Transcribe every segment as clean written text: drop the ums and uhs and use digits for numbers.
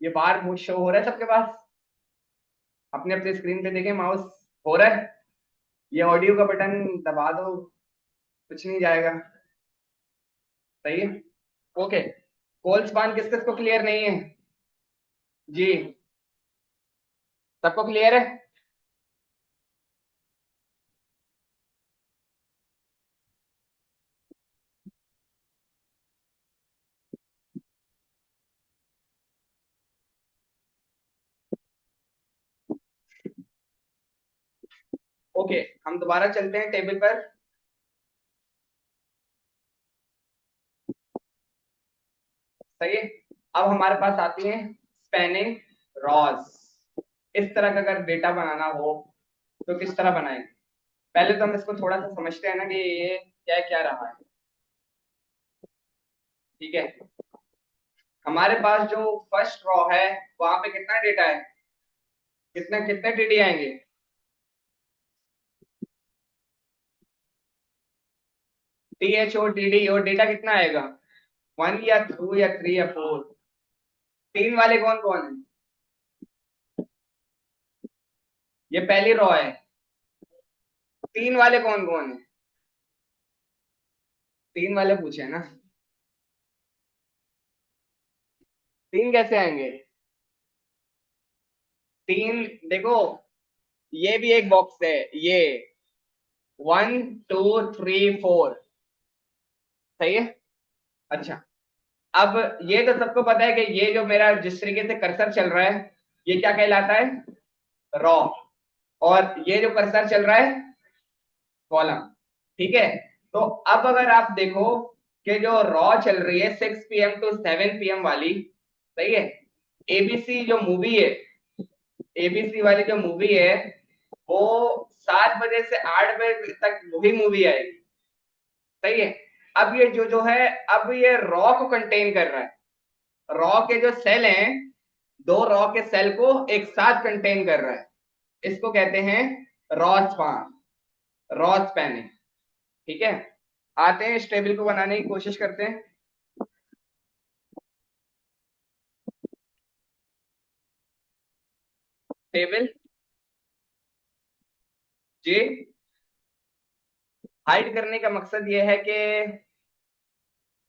ये बार शो हो रहा है सबके पास? अपने अपने स्क्रीन पे देखें, माउस हो रहा है? ये ऑडियो का बटन दबा दो, कुछ नहीं जाएगा। सही है। ओके। कोल स्पान किस किस को क्लियर नहीं है जी? सबको क्लियर है? ओके, हम दोबारा चलते हैं टेबल पर। सही है। अब हमारे पास आती है स्पैनिंग रॉज। इस तरह का अगर डेटा बनाना हो तो किस तरह बनाएंगे? पहले तो हम इसको थोड़ा सा समझते हैं ना कि ये क्या क्या रहा है। ठीक है। हमारे पास जो फर्स्ट रॉ है, वहां पे कितना डेटा है? कितने कितने टीडी आएंगे? T H O T D, और डेटा कितना आएगा? 1 या 2 या 3 या 4? तीन वाले कौन कौन है? ये पहली रॉ है। तीन वाले कौन कौन है? तीन वाले पूछे ना। तीन कैसे आएंगे? तीन देखो, ये भी एक बॉक्स है ये। 1 2 3 4। सही है। अच्छा, अब ये तो सबको पता है कि ये जो मेरा जिस तरीके से कर्सर चल रहा है, ये क्या कहलाता है? रॉ। और ये जो कर्सर चल रहा है, कॉलम। ठीक है। तो अब अगर आप देखो कि जो रॉ चल रही है 6 PM टू 7 PM वाली, सही है, एबीसी जो मूवी है, एबीसी वाली जो मूवी है, वो 7 बजे से 8 बजे तक वही मूवी आएगी। सही है। अब ये जो जो है, अब ये रॉ को कंटेन कर रहा है। रॉ के जो सेल हैं, दो रॉ के सेल को एक साथ कंटेन कर रहा है। इसको कहते हैं रॉ स्पान, रॉ स्पैनिंग। ठीक है। आते हैं इस टेबल को बनाने की कोशिश करते हैं। टेबल जे हाइड करने का मकसद ये है कि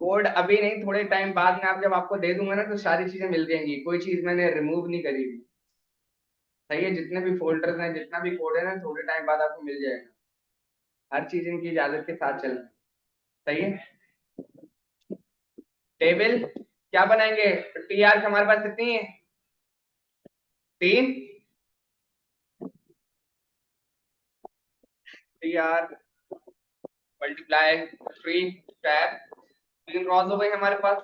कोड अभी नहीं, थोड़े टाइम बाद में आप जब आपको दे दूंगा ना, तो सारी चीजें मिल जाएंगी, कोई चीज मैंने रिमूव नहीं करी हुई। सही है। जितने भी फोल्डर्स हैं, जितना भी कोड है ना, थोड़े टाइम बाद आपको मिल जाएगा। हर चीज इनकी इजाजत के साथ चलना है। सही है। टेबल क्या बनाएंगे? टी आर हमारे पास कितनी है? तीन। T R multiply 3 tab. तीन रॉज हो गई हमारे पास।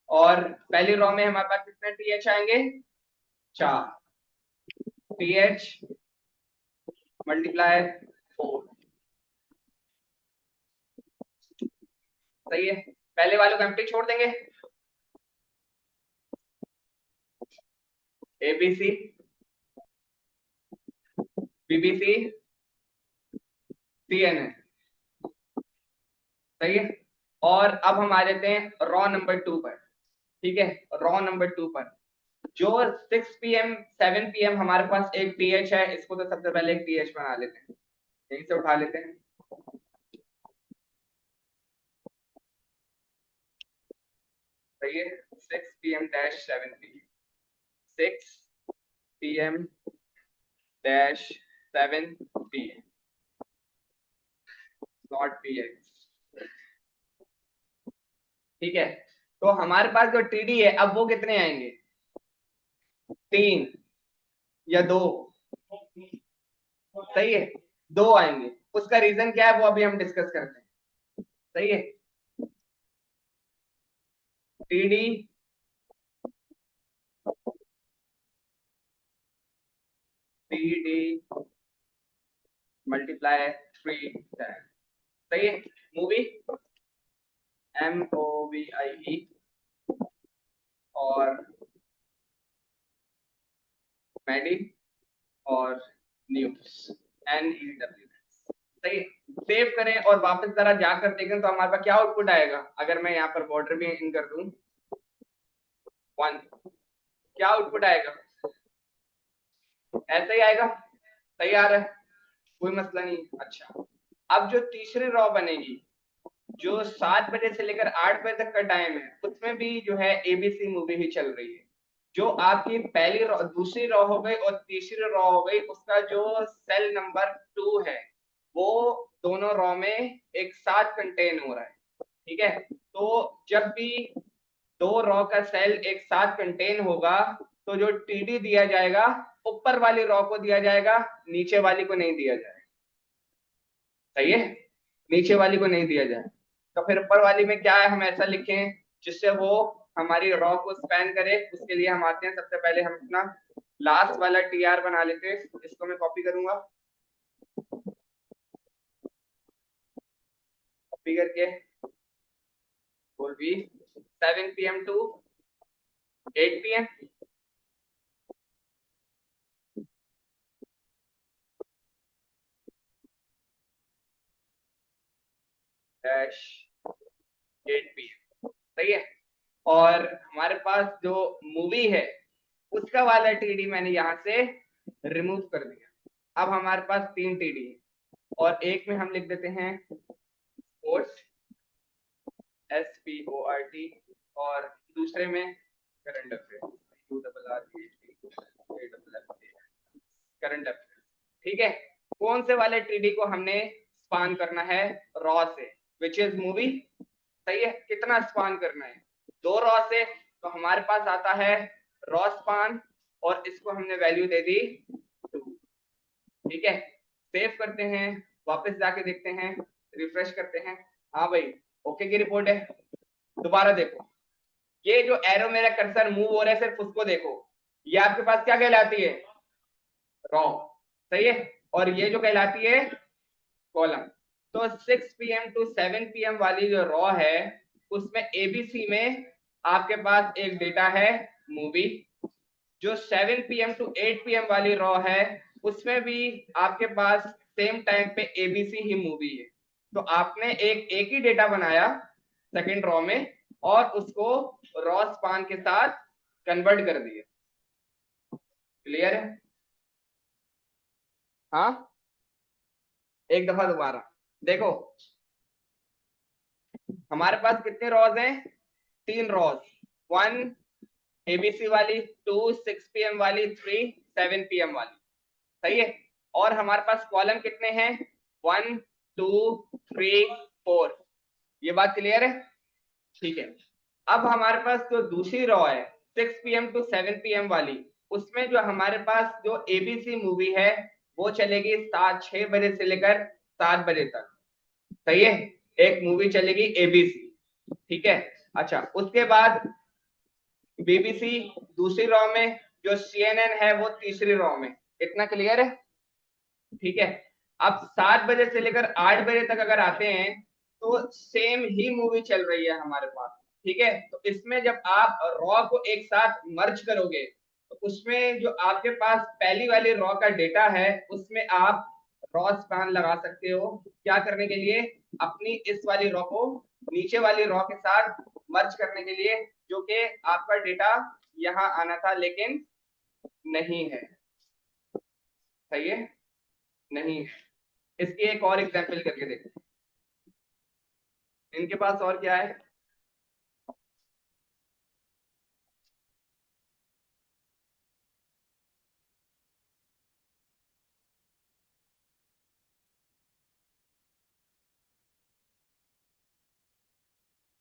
और पहली रॉ में हमारे पास कितने टी एच आएंगे? 4। T H multiply 4। सही है। पहले वालों को एम्प्टी छोड़ देंगे। ABC, BBC, CNA. सही है। और अब हम आ जाते हैं रॉ नंबर 2 पर। ठीक है। रॉ नंबर 2 पर जो 6 PM 7 PM हमारे पास एक टीएच है, इसको तो सबसे पहले एक टीएच बना लेते हैं, यहीं से उठा लेते हैं। सही है। 6 PM-7 PM, 6 PM-7 PM, not pH. ठीक है। तो हमारे पास जो टीडी है, अब वो कितने आएंगे? तीन या दो? सही है। दो आएंगे। उसका रीजन क्या है वो अभी हम डिस्कस करते हैं। सही है। TD TD multiply 3 time. सही है। मूवी MOVIE, और मेडी, और न्यूज NEW। सही है। सेव करें और वापस जरा जाकर देखें तो हमारे पास क्या आउटपुट आएगा, अगर मैं यहाँ पर बॉर्डर भी इन कर दूं। 1, क्या आउटपुट आएगा? ऐसा ही आएगा। सही आ रहा है, कोई मसला नहीं। अच्छा, अब जो तीसरी रॉ बनेगी, जो 7 बजे से लेकर 8 बजे तक का टाइम है, उसमें भी जो है एबीसी मूवी ही चल रही है। जो आपकी पहली रॉ, दूसरी रॉ हो गई और तीसरी रॉ हो गई, उसका जो सेल नंबर 2 है वो दोनों रॉ में एक साथ कंटेन हो रहा है। ठीक है, तो जब भी दो रॉ का सेल एक साथ कंटेन होगा तो जो टीडी दिया जाएगा ऊपर वाली रॉ को दिया जाएगा, नीचे वाली को नहीं दिया जाएगा। सही है, नीचे वाली को नहीं दिया जाए। तो फिर ऊपर वाली में क्या है, हम ऐसा लिखें जिससे वो हमारी रॉ को स्पैन करे। उसके लिए हम आते हैं, सबसे पहले हम अपना लास्ट वाला टीआर बना लेते हैं। इसको मैं कॉपी करूंगा, कॉपी करके बोल भी 7 PM to 8 PM dash 8 PM। सही है, और हमारे पास जो मूवी है उसका वाला टीडी मैंने यहाँ से रिमूव कर दिया। अब हमारे पास 3 टीडी है, और एक में हम लिख देते हैं स्पोर्ट्स, SPORT, और दूसरे में करंट अफेयर, करंट अफेयर। ठीक है, कौन से वाले टीडी को हमने स्पान करना है? रॉ से, विच इज मूवी। सही है, कितना स्पान करना है? 2 रॉ से, तो हमारे पास आता है रॉ स्पान, और इसको हमने वैल्यू दे दी 2। ठीक है, सेव करते हैं, वापस जाके देखते हैं, रिफ्रेश करते हैं। हाँ भाई, ओके की रिपोर्ट है। दोबारा देखो, ये जो एरो मेरा कर्सर मूव हो रहा है, सिर्फ उसको देखो। ये आपके पास क्या कहलाती है? रॉ। सही है, और ये जो कहलाती है कॉलम। तो 6 PM टू 7 PM वाली जो रॉ है, उसमें एबीसी में आपके पास एक डेटा है मूवी। जो 7 PM टू 8 PM वाली रॉ है, उसमें भी आपके पास सेम टाइम पे एबीसी ही मूवी है। तो आपने एक ही डेटा बनाया सेकंड रॉ में, और उसको रॉ स्पान के साथ कन्वर्ट कर दिया। क्लियर है? हाँ, एक दफा दोबारा देखो, हमारे पास कितने रॉज हैं? 3 रॉज, 1 एबीसी वाली, 2 6 PM वाली, 3 7 PM वाली। सही है, और हमारे पास कॉलम कितने हैं? 1 2 3 4। ये बात क्लियर है? ठीक है, अब हमारे पास जो दूसरी रॉ है 6 PM टू 7 PM वाली, उसमें जो हमारे पास जो एबीसी मूवी है वो चलेगी 6 बजे से लेकर 7 बजे तक। सही है, एक मूवी चलेगी एबीसी। ठीक है, अच्छा, उसके बाद बीबीसी दूसरी रॉ में, जो सीएनएन है वो तीसरी रॉ में। इतना क्लियर है? ठीक है, अब 7 बजे से लेकर 8 बजे तक अगर आते हैं तो सेम ही मूवी चल रही है हमारे पास। ठीक है, तो इसमें जब आप रॉ को एक साथ मर्ज करोगे, तो उसमें जो आपके पास पहली वाली रॉ का डेटा है, उसमें आप रॉ स्पैन लगा सकते हो। क्या करने के लिए? अपनी इस वाली रॉ को नीचे वाली रॉ के साथ मर्ज करने के लिए, जो कि आपका डेटा यहाँ आना था लेकिन नहीं है। सही है, नहीं है। इसकी एक और एग्जांपल करके देखो, इनके पास और क्या है?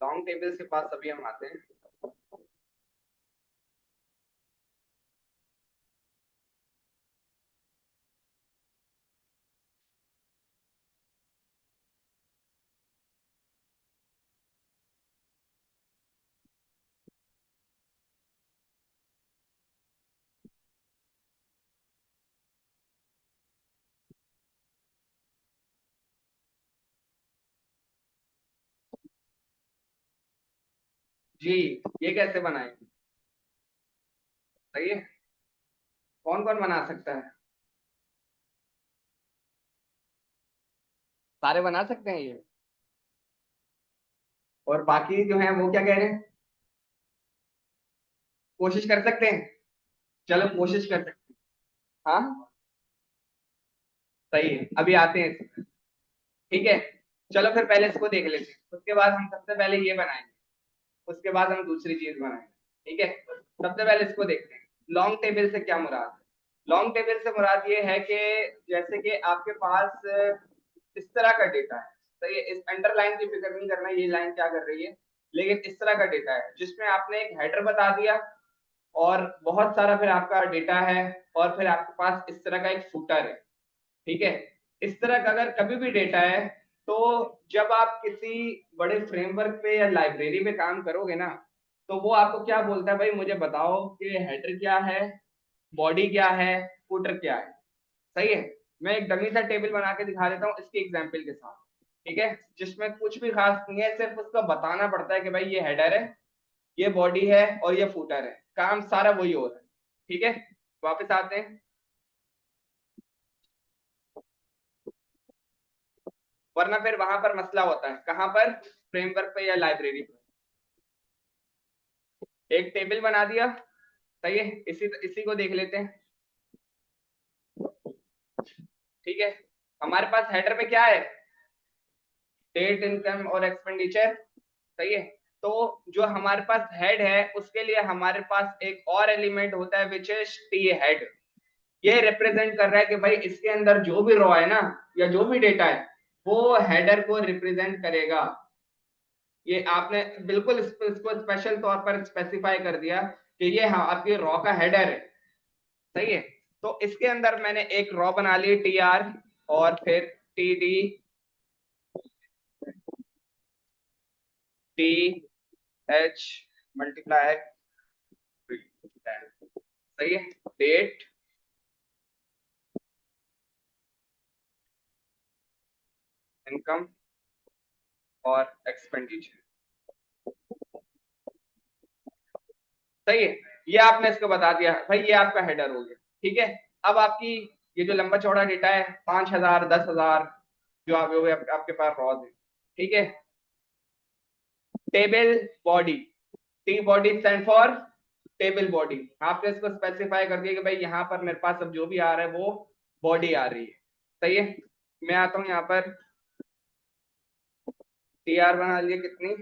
लॉन्ग टेबल्स के पास अभी हम आते हैं। जी, ये कैसे बनाए? सही है, कौन कौन बना सकता है? सारे बना सकते हैं ये, और बाकी जो है वो क्या कह रहे हैं? कोशिश कर सकते हैं? चलो कोशिश कर सकते हैं। हाँ सही है, अभी आते हैं इसमें। ठीक है, चलो फिर पहले इसको देख लेते हैं, उसके बाद हम सबसे पहले ये बनाएंगे, उसके बाद हम दूसरी चीज बनाएंगे। ठीक है, सबसे पहले इसको देखते हैं। लॉन्ग टेबल से क्या मुराद है? लॉन्ग टेबल से मुराद ये है कि जैसे कि आपके पास इस तरह का डेटा है, सही है, इस अंडरलाइन की फिक्र नहीं करना ये लाइन क्या कर रही है, लेकिन इस तरह का डेटा है जिसमें आपने एक हेडर बता दिया और बहुत सारा फिर आपका डेटा है, और फिर आपके पास इस तरह का एक फूटर है। ठीक है, इस तरह का अगर कभी भी डेटा है, तो जब आप किसी बड़े फ्रेमवर्क पे या लाइब्रेरी पे काम करोगे ना, तो वो आपको क्या बोलता है, भाई मुझे बताओ कि हेडर क्या है, बॉडी क्या है, फुटर क्या है। सही है, मैं एक डमी सा टेबल बना के दिखा देता हूँ इसके एग्जाम्पल के साथ। ठीक है, जिसमें कुछ भी खास नहीं है, सिर्फ उसको बताना पड़ता है कि भाई ये हेडर है, ये बॉडी है और ये फुटर है, काम सारा वही हो रहा है। ठीक है, वापस आते हैं। वरना फिर वहां पर मसला होता है, कहां पर? फ्रेमवर्क पे या लाइब्रेरी पे। एक टेबल बना दिया, सही है, इसी इसी को देख लेते हैं। ठीक है, हमारे पास हेडर में क्या है? डेट, इनकम और एक्सपेंडिचर। सही है, तो जो हमारे पास हेड है उसके लिए हमारे पास एक और एलिमेंट होता है विच इज टी हेड। ये रिप्रेजेंट कर रहा है कि भाई इसके अंदर जो भी रॉ है ना, या जो भी डेटा है, वो हेडर को रिप्रेजेंट करेगा। ये आपने बिल्कुल इसको स्पेशल तौर पर स्पेसिफाई कर दिया कि ये हाँ आपके रॉ का हेडर है। सही है, तो इसके अंदर मैंने एक रॉ बना ली टी आर, और फिर T D, T H multiply, सही है, डेट, इनकम और एक्सपेंडिचर। सही है, ये आपने इसको बता दिया भाई, ये आपका हेडर हो गया। ठीक है, अब आपकी ये जो लंबा चौड़ा डेटा है 5,000 10,000 जो आपके पास रॉज है। ठीक है, table body, T body stand for table body. आपने इसको स्पेसिफाई कर दिया कि भाई यहाँ पर मेरे पास अब जो भी आ रहा है वो बॉडी आ रही है। सही है, मैं आता हूँ यहाँ पर, टी आर बना लिया कितनी,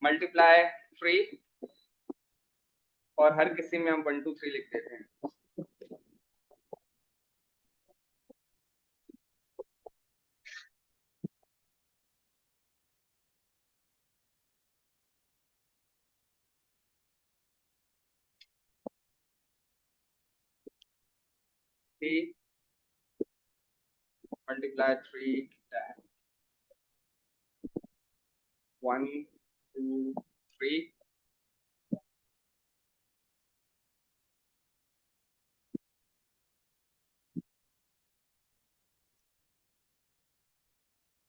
मल्टीप्लाई थ्री, और हर किसी में हम 1 2 3 लिख देते हैं। टी मल्टीप्लाई थ्री, 1 2 3,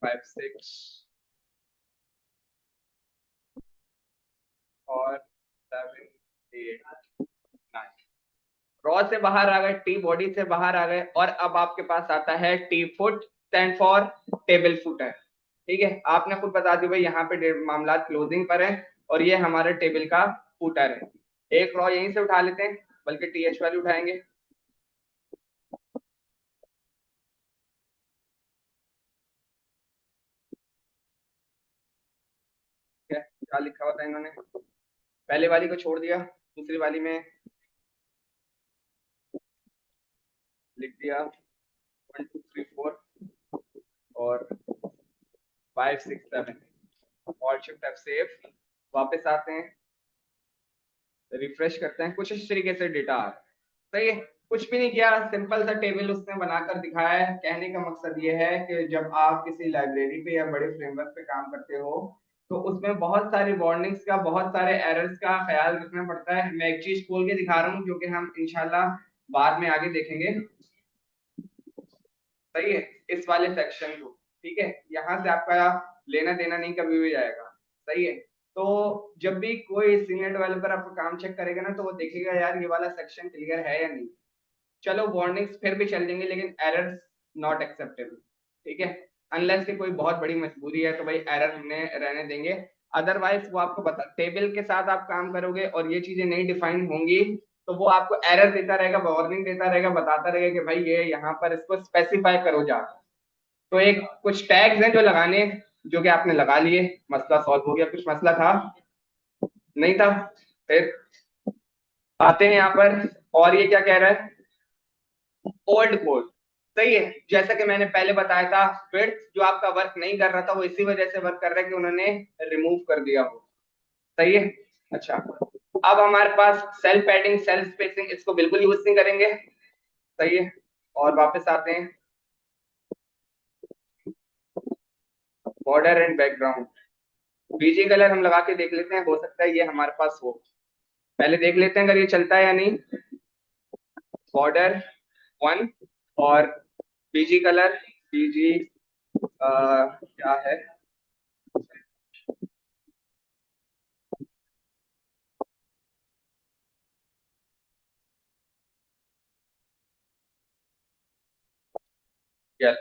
5 6 और 7 8 9। रॉ से बाहर आ गए, टी बॉडी से बाहर आ गए, और अब आपके पास आता है T foot stand for table footer. ठीक है, आपने खुद बता दी भाई यहाँ पे मामला क्लोजिंग पर है, और ये हमारे टेबल का फुटर है। एक रॉ यहीं से उठा लेते हैं, बल्कि टी एच वाली उठाएंगे। क्या क्या लिखा होता है इन्होंने, पहले वाली को छोड़ दिया, दूसरी वाली में लिख दिया 1 2 3 4 और 5 6 7, और शिफ्ट एफ सेव। वापस आते हैं, रिफ्रेश करते हैं, कुछ इस तरीके से डेटा आ रहा है। सही है, कुछ भी नहीं किया, सिंपल सा टेबल उसने बनाकर दिखाया है। कहने का मकसद ये है कि जब आप किसी लाइब्रेरी पे या बड़े फ्रेमवर्क पे काम करते हो, तो उसमें बहुत सारी वार्निंग्स का, बहुत सारे एरर्स का ख्याल रखना पड़ता है। मैं एक चीज खोल के दिखा रहा हूँ जो कि हम इंशाल्लाह बाद में आगे देखेंगे। सही है, इस वाले सेक्शन को, ठीक है, यहाँ से आपका लेना देना नहीं कभी भी जाएगा। सही है, तो जब भी कोई सीनियर डेवलपर आपका काम चेक करेगा ना, तो वो देखेगा यार ये वाला सेक्शन क्लियर है या नहीं। चलो वार्निंग्स फिर भी चल देंगे, लेकिन एरर्स नॉट एक्सेप्टेबल। ठीक है, अनलेस कि कोई बहुत बड़ी मजबूरी है तो भाई एरर हमने रहने देंगे। अदरवाइज वो आपको बता, टेबल के साथ आप काम करोगे और ये चीजें नहीं डिफाइन होंगी तो वो आपको एरर देता रहेगा, वार्निंग देता रहेगा, बताता रहेगा कि भाई ये यहाँ पर इसको स्पेसिफाई करो जा। तो एक कुछ टैग्स हैं जो लगाने हैं, जो कि आपने लगा लिए, मसला सॉल्व हो गया। कुछ मसला था? नहीं था? फिर आते हैं यहाँ पर, और ये क्या कह रहा है? Old code. सही है, जैसा कि मैंने पहले बताया था, विड्थ जो आपका वर्क नहीं कर रहा था वो इसी वजह से वर्क कर रहा है कि उन्होंने रिमूव कर दिया वो। सही है। अच्छा, अब हमारे पास सेल पैडिंग, सेल स्पेसिंग, इसको बिल्कुल यूज नहीं करेंगे। सही है। और वापस आते हैं, border and background. BG colour हम लगा के देख लेते हैं, हो सकता है ये हमारे पास हो। पहले देख लेते हैं अगर ये चलता है या नहीं। बॉर्डर 1 और बीजी कलर, बीजी क्या है? यस।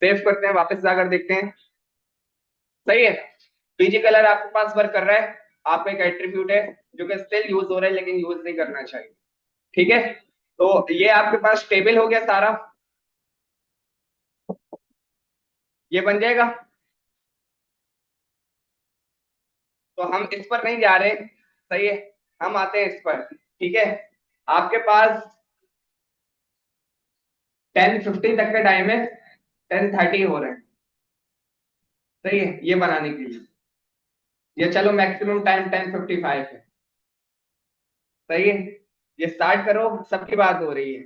सेव करते हैं, वापस जाकर देखते हैं। सही है। बीजी कलर आपके पास वर्क कर रहा है, आपका एक एट्रीब्यूट है जो कि स्टिल यूज हो रहा है लेकिन यूज नहीं करना चाहिए। ठीक है। तो ये आपके पास टेबल हो गया सारा, ये बन जाएगा। तो हम इस पर नहीं जा रहे। सही है। हम आते हैं इस पर। ठीक है। आपके पास 10:50 तक का टाइम है, 10:30 हो रहे हैं। सही है, ये बनाने के लिए। ये चलो मैक्सिमम टाइम 10:55 है। सही है। ये स्टार्ट करो, सबकी बात हो रही है।